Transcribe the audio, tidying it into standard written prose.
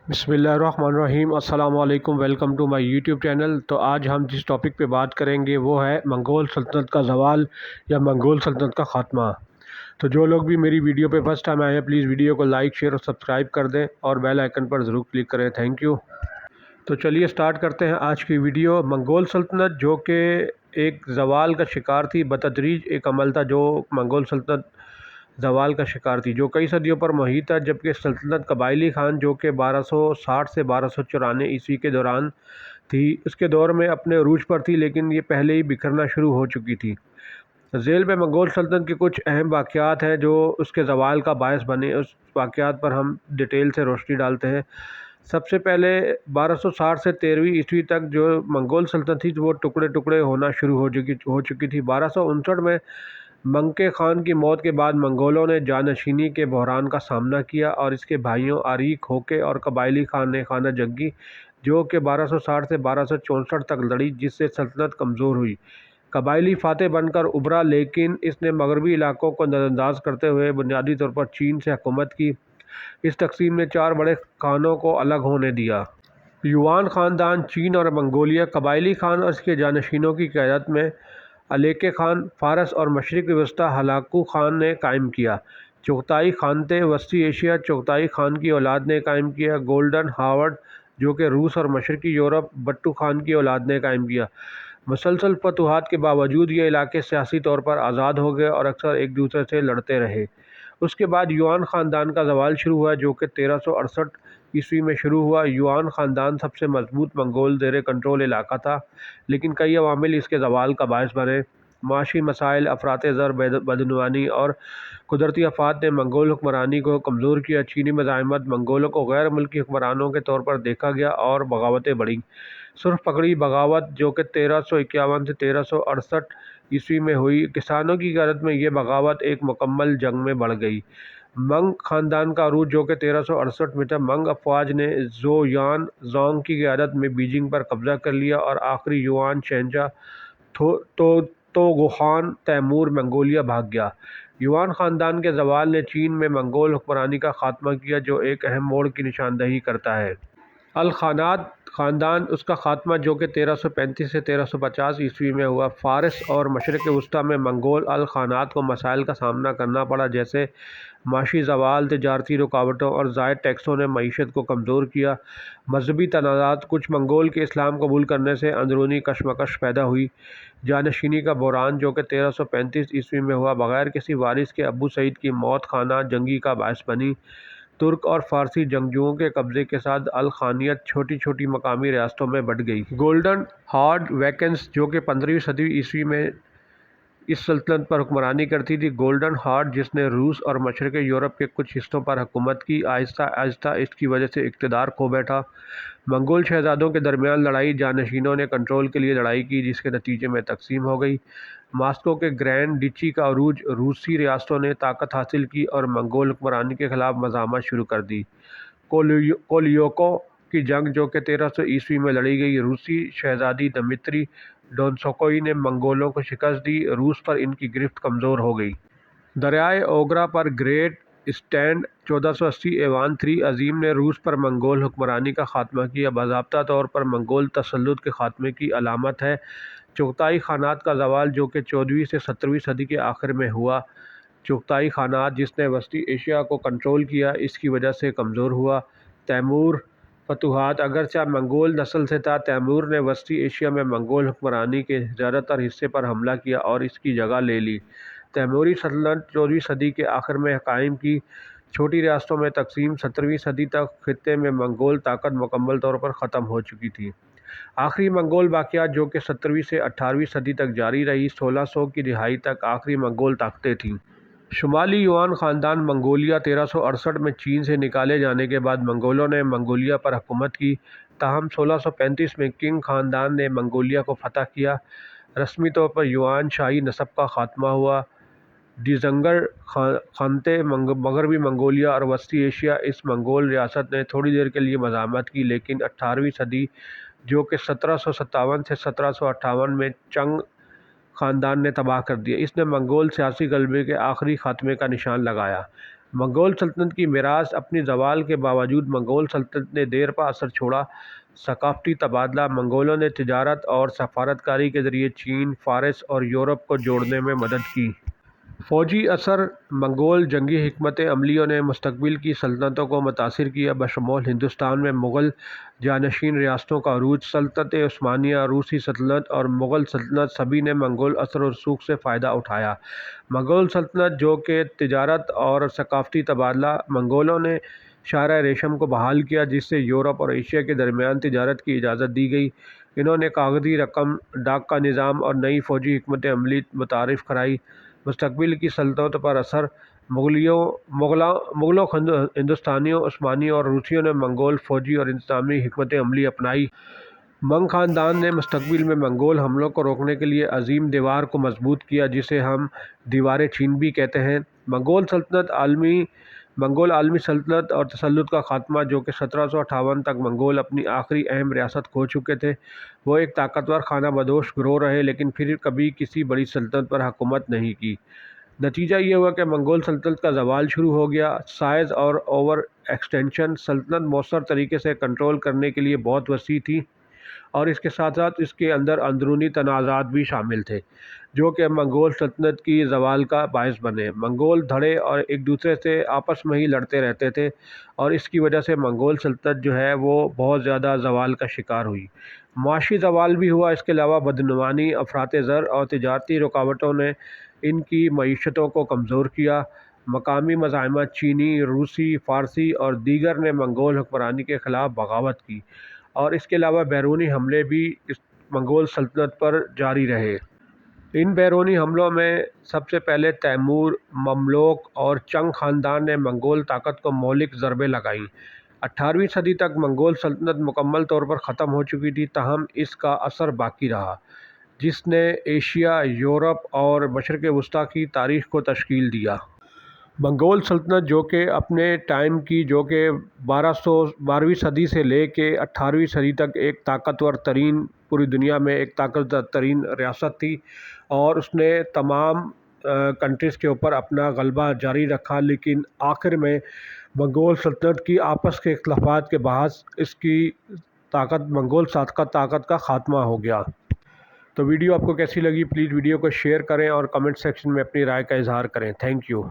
بسم اللہ الرحمن الرحیم۔ السلام علیکم، welcome to my YouTube channel. تو آج ہم جس ٹاپک پہ بات کریں گے وہ ہے منگول سلطنت کا زوال یا منگول سلطنت کا خاتمہ۔ تو جو لوگ بھی میری ویڈیو پہ فرسٹ ٹائم آئے ہیں پلیز ویڈیو کو لائک، شیئر اور سبسکرائب کر دیں اور بیل آئیکن پر ضرور کلک کریں۔ Thank you. تو چلیے سٹارٹ کرتے ہیں آج کی ویڈیو۔ منگول سلطنت جو کہ ایک زوال کا شکار تھی، بتدریج ایک عمل تھا جو منگول سلطنت زوال کا شکار تھی، جو کئی صدیوں پر محیط ہے، جبکہ سلطنت قبائلی خان جو کہ 1260 سے 1294 عیسوی کے دوران تھی، اس کے دور میں اپنے عروج پر تھی، لیکن یہ پہلے ہی بکھرنا شروع ہو چکی تھی۔ ذیل میں منگول سلطنت کے کچھ اہم واقعات ہیں جو اس کے زوال کا باعث بنے، اس واقعات پر ہم ڈیٹیل سے روشنی ڈالتے ہیں۔ سب سے پہلے 1260 سے 13ویں عیسوی تک جو منگول سلطنت تھی وہ ٹکڑے ٹکڑے ہونا شروع ہو چکی تھی۔ 1259 میں منگکے خان کی موت کے بعد منگولوں نے جانشینی کے بحران کا سامنا کیا اور اس کے بھائیوں آریک، ہوکے اور قبائلی خان نے خانہ جنگی جو کہ 1260 سے 1264 تک لڑی، جس سے سلطنت کمزور ہوئی۔ قبائلی فاتح بن کر ابھرا، لیکن اس نے مغربی علاقوں کو نظر انداز کرتے ہوئے بنیادی طور پر چین سے حکومت کی۔ اس تقسیم نے 4 بڑے خانوں کو الگ ہونے دیا۔ یوان خاندان چین اور منگولیا، قبائلی خان اور اس کے جانشینوں کی قیادت میں الیکے خان فارس اور مشرق وسطی ہلاکو خان نے قائم کیا۔ چغتائی خانتے وسطی ایشیا، چغتائی خان کی اولاد نے قائم کیا۔ گولڈن ہارڈ جو کہ روس اور مشرقی یورپ، بٹو خان کی اولاد نے قائم کیا۔ مسلسل فتوحات کے باوجود یہ علاقے سیاسی طور پر آزاد ہو گئے اور اکثر ایک دوسرے سے لڑتے رہے۔ اس کے بعد یوان خاندان کا زوال شروع ہوا جو کہ 1368 عیسوی میں شروع ہوا۔ یوان خاندان سب سے مضبوط منگول زیر کنٹرول علاقہ تھا، لیکن کئی عوامل اس کے زوال کا باعث بنے۔ معاشی مسائل، افراط زر، بدعنوانی اور قدرتی آفات نے منگول حکمرانی کو کمزور کیا۔ چینی مزاحمت، منگولوں کو غیر ملکی حکمرانوں کے طور پر دیکھا گیا اور بغاوتیں بڑھیں۔ سرخ پکڑی بغاوت جو کہ 1351 سے 1368 عیسوی میں ہوئی، کسانوں کی قیادت میں یہ بغاوت ایک مکمل جنگ میں بڑھ گئی۔ منگ خاندان کا عروج جو کہ 1368 میں تھا، منگ افواج نے زو یان زانگ کی قیادت میں بیجنگ پر قبضہ کر لیا اور آخری یوان شہنشاہ توگوخان تیمور منگولیا بھاگ گیا۔ یوان خاندان کے زوال نے چین میں منگول حکمرانی کا خاتمہ کیا، جو ایک اہم موڑ کی نشاندہی کرتا ہے۔ الخانات خاندان، اس کا خاتمہ جو کہ 1335 سے 1350 عیسوی میں ہوا۔ فارس اور مشرق وسطیٰ میں منگول الخانات کو مسائل کا سامنا کرنا پڑا، جیسے معاشی زوال، تجارتی رکاوٹوں اور زائد ٹیکسوں نے معیشت کو کمزور کیا۔ مذہبی تنازعات، کچھ منگول کے اسلام قبول کرنے سے اندرونی کشمکش پیدا ہوئی۔ جانشینی کا بحران جو کہ 1335 عیسوی میں ہوا، بغیر کسی وارث کے ابو سعید کی موت خانہ جنگی کا باعث بنی۔ ترک اور فارسی جنگجوؤں کے قبضے کے ساتھ الخانیت چھوٹی چھوٹی مقامی ریاستوں میں بٹ گئی۔ گولڈن ہارڈ ویکنز جو کہ 15ویں صدی عیسوی میں اس سلطنت پر حکمرانی کرتی تھی۔ گولڈن ہارڈ جس نے روس اور مشرقی یورپ کے کچھ حصوں پر حکومت کی، آہستہ آہستہ اس کی وجہ سے اقتدار کھو بیٹھا۔ منگول شہزادوں کے درمیان لڑائی، جانشینوں نے کنٹرول کے لیے لڑائی کی جس کے نتیجے میں تقسیم ہو گئی۔ ماسکو کے گرینڈ ڈچی کا عروج، روسی ریاستوں نے طاقت حاصل کی اور منگول حکمرانی کے خلاف مزاحمت شروع کر دی۔ کولیوکو کی جنگ جو کہ 1300 عیسوی میں لڑی گئی، روسی شہزادی دمتری ڈونسوکوئی نے منگولوں کو شکست دی، روس پر ان کی گرفت کمزور ہو گئی۔ دریائے اوگرا پر گریٹ اسٹینڈ 1480 ایوان III عظیم نے روس پر منگول حکمرانی کا خاتمہ کیا، باضابطہ طور پر منگول تسلط کے خاتمے کی علامت ہے۔ چغتائی خانات کا زوال جو کہ 14ویں سے 17ویں صدی کے آخر میں ہوا، چغتائی خانات جس نے وسطی ایشیا کو کنٹرول کیا، اس کی وجہ سے کمزور ہوا۔ تیمور فتوحات، اگرچہ منگول نسل سے تھا، تیمور نے وسطی ایشیا میں منگول حکمرانی کے زیادہ تر حصے پر حملہ کیا اور اس کی جگہ لے لی۔ تیموری سلطنت 14ویں صدی کے آخر میں قائم کی چھوٹی ریاستوں میں تقسیم، 17ویں صدی تک خطے میں منگول طاقت مکمل طور پر ختم ہو چکی تھی۔ آخری منگول باقیات جو کہ 17ویں سے 18ویں صدی تک جاری رہی، 1600 کی دہائی تک آخری منگول طاقتیں تھیں۔ شمالی یوان خاندان منگولیا 1368 میں چین سے نکالے جانے کے بعد منگولوں نے منگولیا پر حکومت کی، تاہم 1635 میں قنگ خاندان نے منگولیا کو فتح کیا۔ رسمی طور پر یوان شاہی نسب کا خاتمہ ہوا۔ ڈزنگر خانتے مغربی منگولیا اور وسطی ایشیا، اس منگول ریاست نے تھوڑی دیر کے لیے مزاحمت کی، لیکن 18ویں صدی جو کہ 1757 سے 1758 میں چنگ خاندان نے تباہ کر دیا۔ اس نے منگول سیاسی غلبے کے آخری خاتمے کا نشان لگایا۔ منگول سلطنت کی میراث اپنی زوال کے باوجود منگول سلطنت نے دیر پا اثر چھوڑا۔ ثقافتی تبادلہ: منگولوں نے تجارت اور سفارتکاری کے ذریعے چین، فارس اور یورپ کو جوڑنے میں مدد کی۔ فوجی اثر: منگول جنگی حکمت عملیوں نے مستقبل کی سلطنتوں کو متاثر کیا، بشمول ہندوستان میں مغل جانشین ریاستوں کا عروج۔ سلطنت عثمانیہ، روسی سلطنت اور مغل سلطنت سبھی نے منگول اثر و رسوخ سے فائدہ اٹھایا۔ منگول سلطنت جو کہ تجارت اور ثقافتی تبادلہ: منگولوں نے شاہراہ ریشم کو بحال کیا، جس سے یورپ اور ایشیا کے درمیان تجارت کی اجازت دی گئی۔ انہوں نے کاغذی رقم، ڈاک کا نظام اور نئی فوجی حکمت عملی متعارف کرائی۔ مستقبل کی سلطنتوں پر اثر: مغلوں، ہندوستانیوں، عثمانیوں اور روسیوں نے منگول فوجی اور انتظامی حکمت عملی اپنائی۔ منگ خاندان نے مستقبل میں منگول حملوں کو روکنے کے لیے عظیم دیوار کو مضبوط کیا، جسے ہم دیوار چین بھی کہتے ہیں۔ منگول عالمی سلطنت اور تسلط کا خاتمہ: جو کہ 1758 تک منگول اپنی آخری اہم ریاست کھو چکے تھے۔ وہ ایک طاقتور خانہ بدوش گروہ رہے، لیکن پھر کبھی کسی بڑی سلطنت پر حکومت نہیں کی۔ نتیجہ یہ ہوا کہ منگول سلطنت کا زوال شروع ہو گیا۔ سائز اور اوور ایکسٹینشن: سلطنت مؤثر طریقے سے کنٹرول کرنے کے لیے بہت وسیع تھی، اور اس کے ساتھ ساتھ اس کے اندر اندرونی تنازعات بھی شامل تھے، جو کہ منگول سلطنت کی زوال کا باعث بنے۔ منگول دھڑے اور ایک دوسرے سے آپس میں ہی لڑتے رہتے تھے، اور اس کی وجہ سے منگول سلطنت جو ہے وہ بہت زیادہ زوال کا شکار ہوئی۔ معاشی زوال بھی ہوا۔ اس کے علاوہ بدعنوانی، افراط زر اور تجارتی رکاوٹوں نے ان کی معیشتوں کو کمزور کیا۔ مقامی مزاحمت: چینی، روسی، فارسی اور دیگر نے منگول حکمرانی کے خلاف بغاوت کی، اور اس کے علاوہ بیرونی حملے بھی اس منگول سلطنت پر جاری رہے۔ ان بیرونی حملوں میں سب سے پہلے تیمور، مملوک اور چنگ خاندان نے منگول طاقت کو مہلک ضربیں لگائیں۔ 18ویں صدی تک منگول سلطنت مکمل طور پر ختم ہو چکی تھی، تاہم اس کا اثر باقی رہا، جس نے ایشیا، یورپ اور مشرق وسطیٰ کی تاریخ کو تشکیل دیا۔ منگول سلطنت جو کہ اپنے ٹائم کی، جو کہ 12ویں صدی سے لے کے 18ویں صدی تک ایک طاقتور ترین، پوری دنیا میں ایک طاقتور ترین ریاست تھی، اور اس نے تمام کنٹریز کے اوپر اپنا غلبہ جاری رکھا، لیکن آخر میں منگول سلطنت کی آپس کے اختلافات کے باعث اس کی منگول طاقت کا خاتمہ ہو گیا۔ تو ویڈیو آپ کو کیسی لگی؟ پلیز ویڈیو کو شیئر کریں اور کمنٹ سیکشن میں اپنی رائے کا اظہار کریں۔ Thank you.